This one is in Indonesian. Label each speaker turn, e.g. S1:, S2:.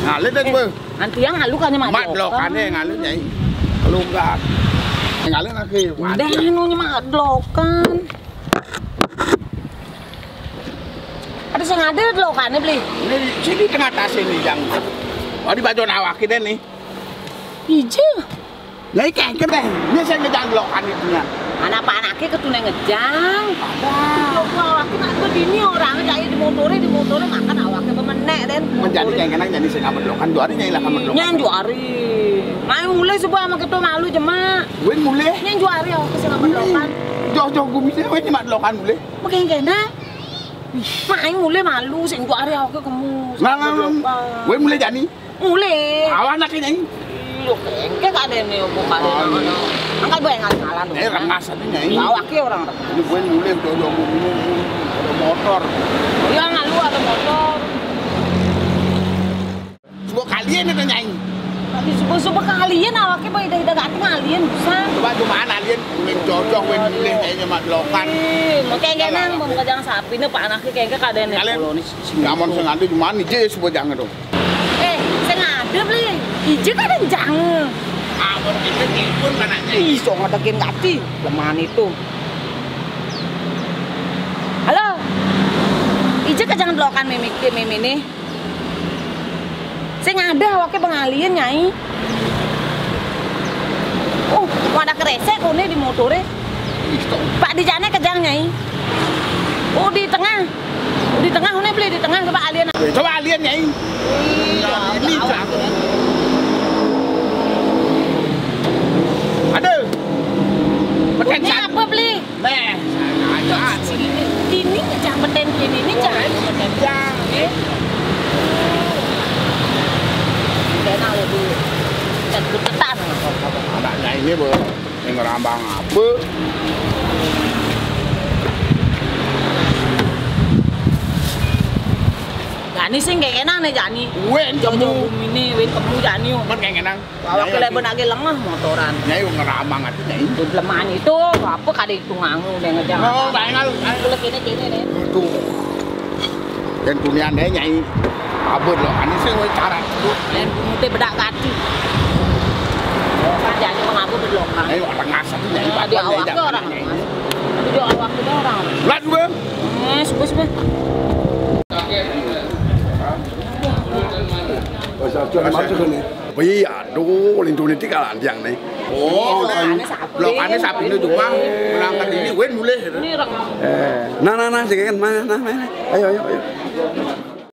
S1: Ngalir dah cuba.
S2: Nanti yang ngalu kan mak
S1: lokan ni ngalir nyai. Kalau enggak ngalir lagi.
S2: Dah anu mak lokan. Ada sing ada lokane beli.
S1: Ini sini tengah tas ini yang. Oh di baju awak kita ni.
S2: Ije.
S1: Lah ikan deh. Ini saya ngejang lokan itu nya.
S2: Anak-anaknya ketune ngejang. Ada. Awaknya nak begini orang jaya di motornya makan awaknya pemenek den.
S1: Menjadi kayak kenang jadi saya ngambil lokan dua hari nyai lah ngambil lokan.
S2: Nyan juari. Main mulai sebuah sama ketua malu jema.
S1: Wen mulai.
S2: Nyan juari awak sing ngambil lokan.
S1: Jauh-jauh gumi saya wen ngambil lokan mulai.
S2: Makin kena. Main mulai malu sing juari awak kamu.
S1: Nah, wen mulai jadi.
S2: Mulai.
S1: Awak nak nyai.
S2: Kayak gak ada nih bukan ada. Angkat gue yang ngalan.
S1: Ini rengas aja nyai.
S2: Awaknya orang.
S1: Ini wen mulai jauh-jauh gumi ada motor.
S2: Iya ngalu ada motor.
S1: Semua kalian ada nyai.
S2: Tapi subuh-subuh kalian awaknya bayi dah gak ngalian bisa.
S1: Coba cuma kalian wen cocok wen mulai kayaknya mak lokan.
S2: Makanya nang mau kejang sapi nih pak anaknya kayaknya kadang nih.
S1: Kalian ngamun sengaja cuma nih je semua jangan dong.
S2: Sengaja beli. Ije kadang jangan.
S1: Awak kita telepon mananya.
S2: Ih, so ngadakin ngati lemahan itu. Halo. Ije jangan blokan mimi nih. Sing ada awake pengalian nyai. Oh, mau ada keresek kone di motore. Pak di jane kejang nyai. Oh, di tengah. Di tengah kone beli di tengah coba alien.
S1: Coba alien nyai. Ini jangan. Aduh. Beten
S2: Ini apa beli?
S1: Nah, ada.
S2: Ini kejang beten ini jangan.
S1: Jangan.
S2: Enak lebih ketan.
S1: Anaknya ini bu, yang ngerambang apa?
S2: Jani sih kayak enak nih Jani.
S1: Wen
S2: Jauh-jauh ini, wen kamu Jani.
S1: Man kayak enak.
S2: Awak keleben lagi lengah motoran.
S1: Nyai ngerambang aja nyai.
S2: Itu lemahan itu apa kada itu ngangu udah ngejang.
S1: Oh, bayangan.
S2: Kalau kini nih.
S1: Tuh. Dan dunia deh nyai. Abot loh, ini sih mau cara itu.
S2: Dan mesti bedak kaki. Kan jadi mengaku berlokan.
S1: Ayo orang ngasap nyai.
S2: Di awak ke orang. Di awak ke orang.
S1: Lah juga.
S2: Sebut.
S1: Wih, aduh, lindungi tiga lanjang nih. Oh, lokannya sapi itu cuma berangkat ini, wen mulai.
S2: Ini orang.
S1: Nah, jangan mana, ayo.